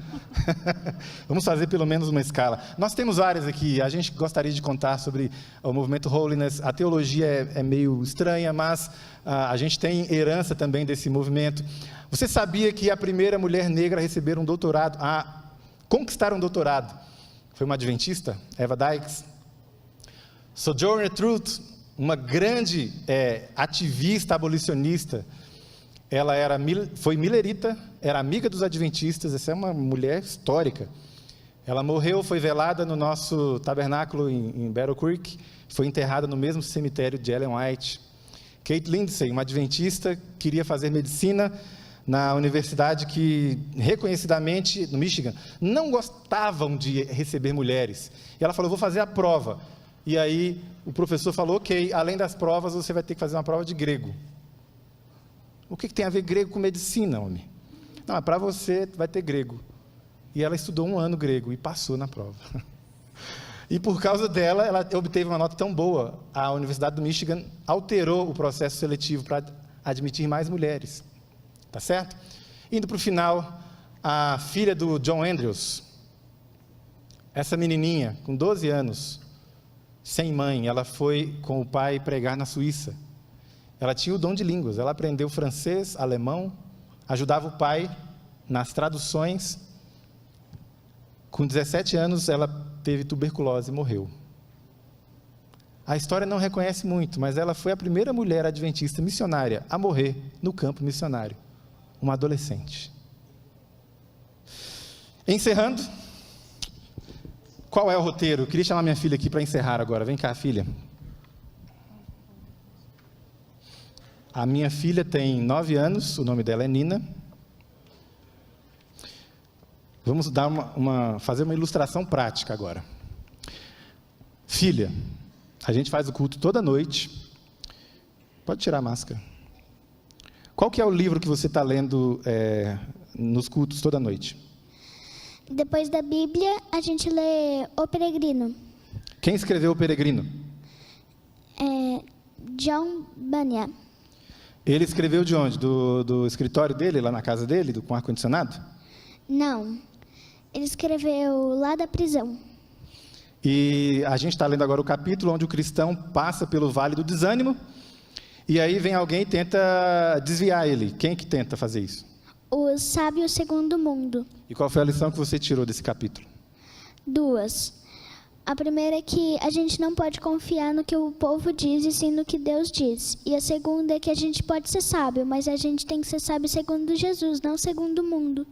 Vamos fazer pelo menos uma escala. Nós temos várias aqui, a gente gostaria de contar sobre o movimento Holiness. A teologia é meio estranha, mas a gente tem herança também desse movimento. Você sabia que a primeira mulher negra a receber um doutorado, a conquistar um doutorado, foi uma adventista, Eva Dykes? Sojourner Truth, uma grande ativista abolicionista, ela foi millerita, era amiga dos adventistas, essa é uma mulher histórica. Ela morreu, foi velada no nosso tabernáculo em Battle Creek, foi enterrada no mesmo cemitério de Ellen White. Kate Lindsay, uma adventista, queria fazer medicina na universidade que, reconhecidamente, no Michigan, não gostavam de receber mulheres. E ela falou, vou fazer a prova. E aí o professor falou, ok, além das provas, você vai ter que fazer uma prova de grego. O que tem a ver grego com medicina, homem? Não, para você vai ter grego. E ela estudou 1 ano grego e passou na prova. E por causa dela, ela obteve uma nota tão boa, a Universidade do Michigan alterou o processo seletivo para admitir mais mulheres. Tá certo? Indo para o final, a filha do John Andrews, essa menininha, com 12 anos, sem mãe, ela foi com o pai pregar na Suíça. Ela tinha o dom de línguas, ela aprendeu francês, alemão, ajudava o pai nas traduções. Com 17 anos, ela teve tuberculose e morreu. A história não reconhece muito, mas ela foi a primeira mulher adventista missionária a morrer no campo missionário. Uma adolescente. Encerrando, qual é o roteiro? Eu queria chamar minha filha aqui para encerrar agora. Vem cá, filha. A minha filha tem 9 anos, o nome dela é Nina. Vamos dar fazer uma ilustração prática agora. Filha, a gente faz o culto toda noite. Pode tirar a máscara. Qual que é o livro que você está lendo nos cultos toda noite? Depois da Bíblia, a gente lê O Peregrino. Quem escreveu O Peregrino? John Bunyan. Ele escreveu de onde? Do escritório dele, lá na casa dele, com ar-condicionado? Não. Ele escreveu lá da prisão. E a gente está lendo agora o capítulo onde o cristão passa pelo vale do desânimo, e aí vem alguém e tenta desviar ele. Quem que tenta fazer isso? O Sábio Segundo Mundo. E qual foi a lição que você tirou desse capítulo? 2. A primeira é que a gente não pode confiar no que o povo diz e sim no que Deus diz. E a segunda é que a gente pode ser sábio, mas a gente tem que ser sábio segundo Jesus, não segundo o mundo.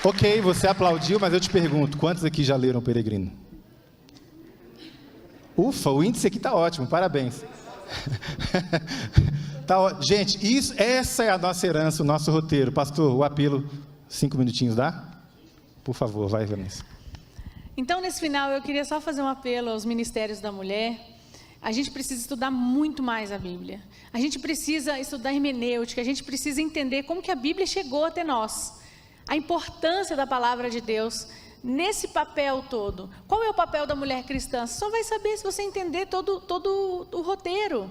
Ok, você aplaudiu, mas eu te pergunto, quantos aqui já leram O Peregrino? Ufa, o índice aqui está ótimo, parabéns. Gente, essa é a nossa herança, o nosso roteiro. Pastor, o apelo, 5 minutinhos dá? Por favor, vai, Vanessa. Então, nesse final, eu queria só fazer um apelo aos ministérios da mulher. A gente precisa estudar muito mais a Bíblia. A gente precisa estudar hermenêutica, a gente precisa entender como que a Bíblia chegou até nós. a importância da palavra de Deus nesse papel todo. Qual é o papel da mulher cristã? Você só vai saber se você entender todo o roteiro.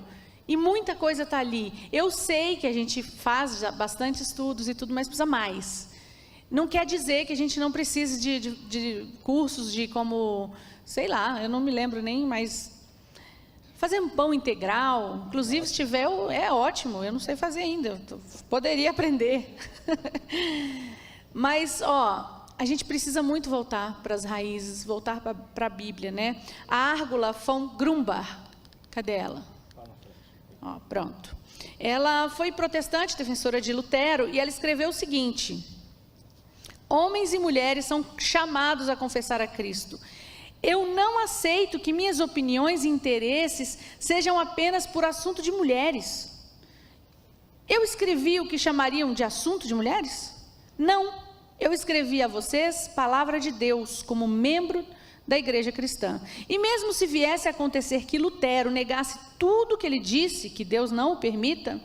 E muita coisa está ali. Eu sei que a gente faz já bastante estudos e tudo, mas precisa mais. Não quer dizer que a gente não precise de cursos de como, sei lá, eu não me lembro nem, mas fazer um pão integral, inclusive se tiver, é ótimo, eu não sei fazer ainda, eu poderia aprender. Mas, a gente precisa muito voltar para as raízes, voltar para a Bíblia, né? A Árgula von Grumbar, cadê ela? Pronto. Ela foi protestante, defensora de Lutero, e ela escreveu o seguinte: homens e mulheres são chamados a confessar a Cristo. Eu não aceito que minhas opiniões e interesses sejam apenas por assunto de mulheres. Eu escrevi o que chamariam de assunto de mulheres? Não. Eu escrevi a vocês palavra de Deus como membro da igreja cristã. E mesmo se viesse a acontecer que Lutero negasse tudo que ele disse, que Deus não o permita,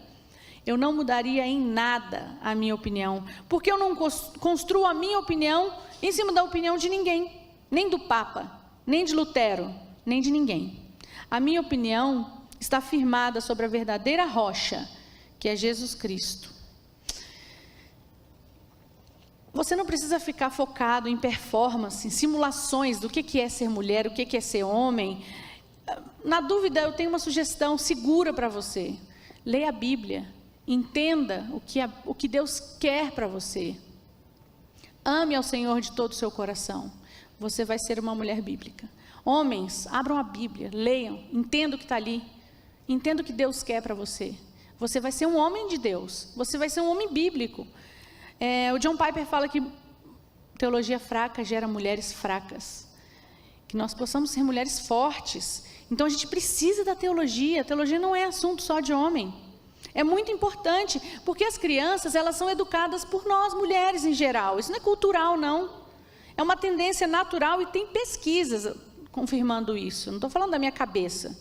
eu não mudaria em nada a minha opinião, porque eu não construo a minha opinião em cima da opinião de ninguém, nem do Papa, nem de Lutero, nem de ninguém. A minha opinião está firmada sobre a verdadeira rocha, que é Jesus Cristo. Você não precisa ficar focado em performance, em simulações do que é ser mulher, o que é ser homem. Na dúvida, eu tenho uma sugestão segura para você. Leia a Bíblia, entenda o que Deus quer para você. Ame ao Senhor de todo o seu coração. Você vai ser uma mulher bíblica. Homens, abram a Bíblia, leiam, entendam o que está ali. Entenda o que Deus quer para você. Você vai ser um homem de Deus, você vai ser um homem bíblico. O John Piper fala que teologia fraca gera mulheres fracas. Que nós possamos ser mulheres fortes. Então a gente precisa da teologia. A teologia não é assunto só de homem. É muito importante, porque as crianças, elas são educadas por nós, mulheres em geral. Isso não é cultural, não. É uma tendência natural e tem pesquisas confirmando isso. Não estou falando da minha cabeça.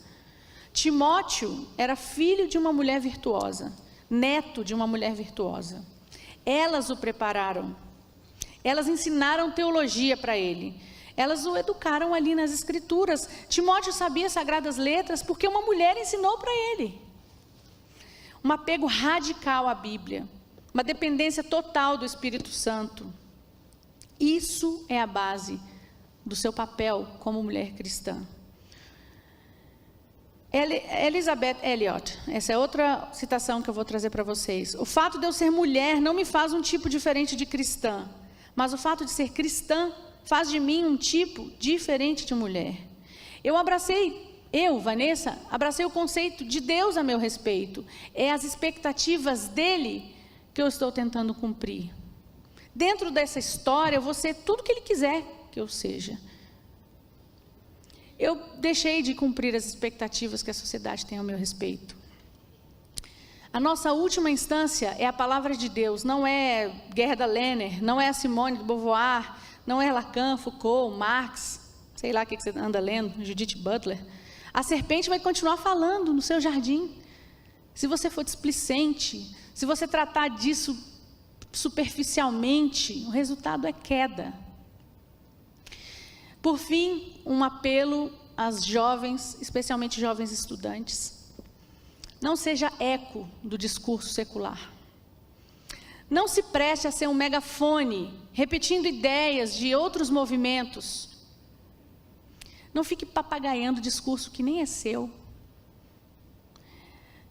Timóteo era filho de uma mulher virtuosa, neto de uma mulher virtuosa. Elas o prepararam, elas ensinaram teologia para ele, elas o educaram ali nas escrituras. Timóteo sabia sagradas letras porque uma mulher ensinou para ele. Um apego radical à Bíblia, uma dependência total do Espírito Santo. Isso é a base do seu papel como mulher cristã. Elizabeth Elliot, essa é outra citação que eu vou trazer para vocês. O fato de eu ser mulher não me faz um tipo diferente de cristã, mas o fato de ser cristã faz de mim um tipo diferente de mulher. Vanessa, abracei o conceito de Deus a meu respeito. É as expectativas dele que eu estou tentando cumprir. Dentro dessa história, eu vou ser tudo que ele quiser que eu seja. Eu deixei de cumprir as expectativas que a sociedade tem ao meu respeito. A nossa última instância é a palavra de Deus, não é Gerda Lerner, não é a Simone de Beauvoir, não é Lacan, Foucault, Marx, sei lá o que você anda lendo, Judith Butler. A serpente vai continuar falando no seu jardim. Se você for displicente, se você tratar disso superficialmente, o resultado é queda. Por fim, um apelo às jovens, especialmente jovens estudantes. Não seja eco do discurso secular. Não se preste a ser um megafone, repetindo ideias de outros movimentos. Não fique papagaiando discurso que nem é seu.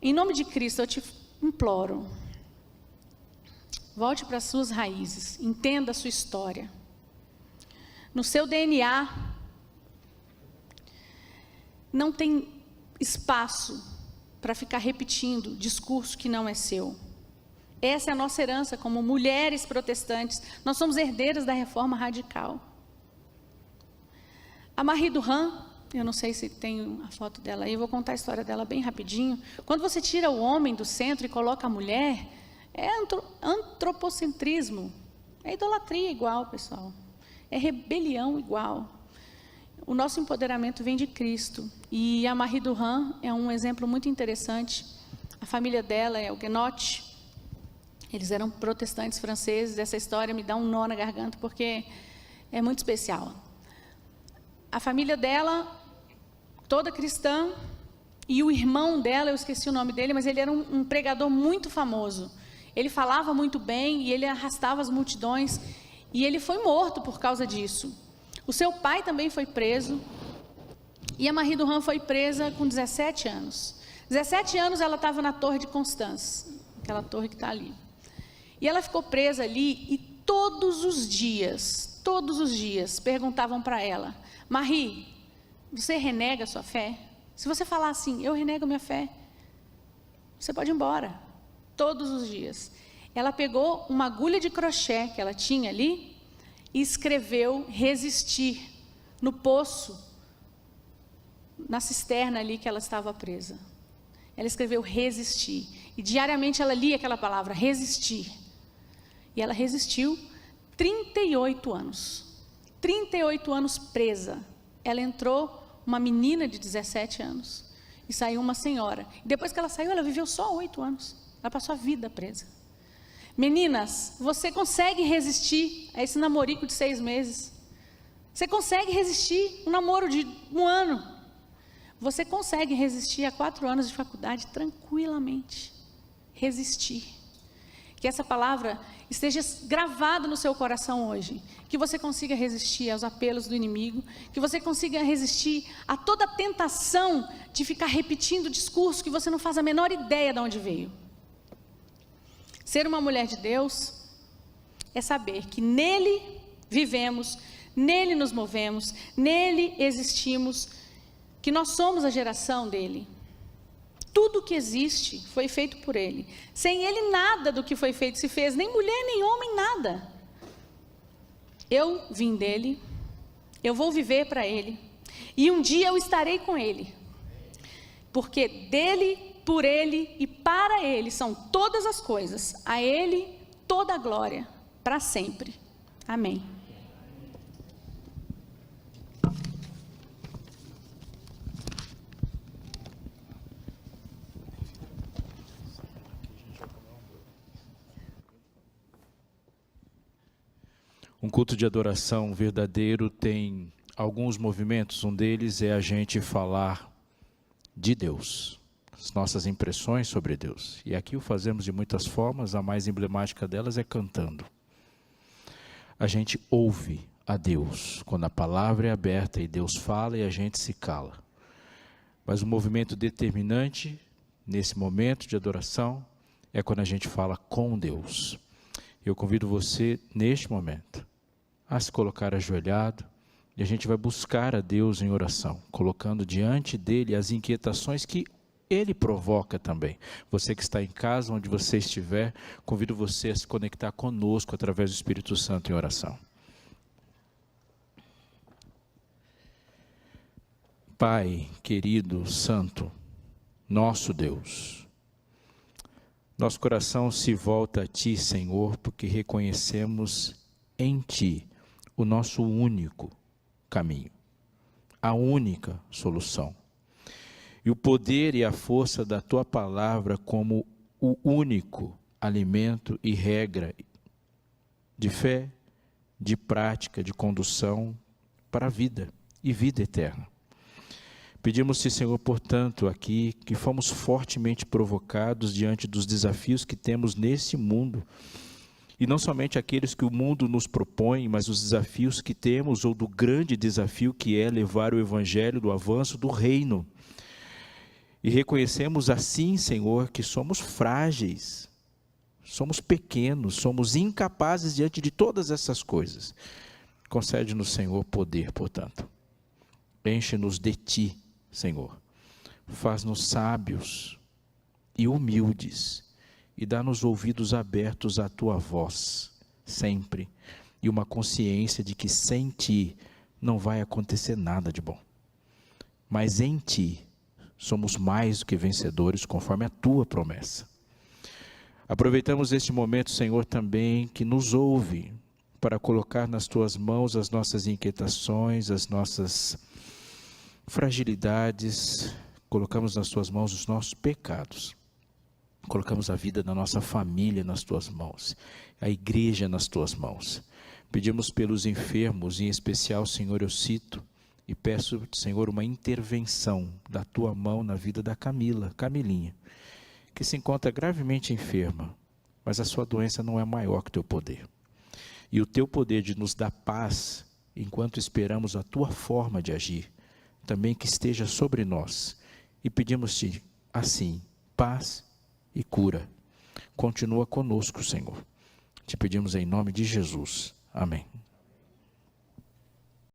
Em nome de Cristo, eu te imploro. Volte para as suas raízes, entenda a sua história. No seu DNA, não tem espaço para ficar repetindo discurso que não é seu. Essa é a nossa herança como mulheres protestantes. Nós somos herdeiras da reforma radical. A Marie Durand, eu não sei se tem a foto dela aí, eu vou contar a história dela bem rapidinho. Quando você tira o homem do centro e coloca a mulher, é antropocentrismo, é idolatria igual, pessoal. É rebelião igual. O nosso empoderamento vem de Cristo. E a Marie Durand é um exemplo muito interessante. A família dela é huguenote. Eles eram protestantes franceses. Essa história me dá um nó na garganta, porque é muito especial. A família dela, toda cristã, e o irmão dela, eu esqueci o nome dele, mas ele era um pregador muito famoso. Ele falava muito bem e ele arrastava as multidões, e ele foi morto por causa disso. O seu pai também foi preso, e a Marie Durand foi presa com 17 anos. 17 anos ela estava na Torre de Constance, aquela torre que está ali. E ela ficou presa ali, e todos os dias, perguntavam para ela: Marie, você renega a sua fé? Se você falar assim, eu renego minha fé, você pode ir embora. Todos os dias. Ela pegou uma agulha de crochê que ela tinha ali e escreveu resistir no poço, na cisterna ali que ela estava presa. Ela escreveu resistir. E diariamente ela lia aquela palavra, resistir. E ela resistiu 38 anos. 38 anos presa. Ela entrou uma menina de 17 anos e saiu uma senhora. E depois que ela saiu, ela viveu só 8 anos. Ela passou a vida presa. Meninas, você consegue resistir a esse namorico de 6 meses? Você consegue resistir um namoro de 1 ano? Você consegue resistir a 4 anos de faculdade tranquilamente. Resistir. Que essa palavra esteja gravada no seu coração hoje. Que você consiga resistir aos apelos do inimigo. Que você consiga resistir a toda a tentação de ficar repetindo discurso que você não faz a menor ideia de onde veio. Ser uma mulher de Deus é saber que nele vivemos, nele nos movemos, nele existimos, que nós somos a geração dele. Tudo que existe foi feito por ele. Sem ele nada do que foi feito se fez, nem mulher, nem homem, nada. Eu vim dele, eu vou viver para ele, e um dia eu estarei com ele. Porque dele, por ele e para ele são todas as coisas. A ele toda a glória, para sempre. Amém. Um culto de adoração verdadeiro tem alguns movimentos. Um deles é a gente falar de Deus, as nossas impressões sobre Deus. E aqui o fazemos de muitas formas, a mais emblemática delas é cantando. A gente ouve a Deus, quando a palavra é aberta e Deus fala e a gente se cala. Mas o movimento determinante, nesse momento de adoração, é quando a gente fala com Deus. Eu convido você, neste momento, a se colocar ajoelhado, e a gente vai buscar a Deus em oração, colocando diante dele as inquietações que ele provoca também. Você que está em casa, onde você estiver, convido você a se conectar conosco através do Espírito Santo em oração. Pai querido, santo, nosso Deus, nosso coração se volta a Ti, Senhor, porque reconhecemos em Ti o nosso único caminho, a única solução. E o poder e a força da Tua palavra como o único alimento e regra de fé, de prática, de condução para a vida e vida eterna. Pedimos-te, Senhor, portanto, aqui, que fomos fortemente provocados diante dos desafios que temos nesse mundo, e não somente aqueles que o mundo nos propõe, mas os desafios que temos, ou do grande desafio que é levar o Evangelho do avanço do reino. E reconhecemos assim, Senhor, que somos frágeis, somos pequenos, somos incapazes diante de todas essas coisas. Concede-nos, Senhor, poder, portanto. Enche-nos de Ti, Senhor. Faz-nos sábios e humildes, e dá-nos ouvidos abertos à Tua voz, sempre, e uma consciência de que sem Ti não vai acontecer nada de bom. Mas em Ti somos mais do que vencedores, conforme a Tua promessa. Aproveitamos este momento, Senhor, também que nos ouve, para colocar nas Tuas mãos as nossas inquietações, as nossas fragilidades, colocamos nas Tuas mãos os nossos pecados. Colocamos a vida da nossa família nas tuas mãos, a igreja nas tuas mãos. Pedimos pelos enfermos, em especial, Senhor, eu cito e peço, Senhor, uma intervenção da tua mão na vida da Camilinha, que se encontra gravemente enferma, mas a sua doença não é maior que o teu poder. E o teu poder de nos dar paz, enquanto esperamos a tua forma de agir, também que esteja sobre nós. E pedimos-te, assim, paz e cura. Continua conosco, Senhor. Te pedimos em nome de Jesus. Amém.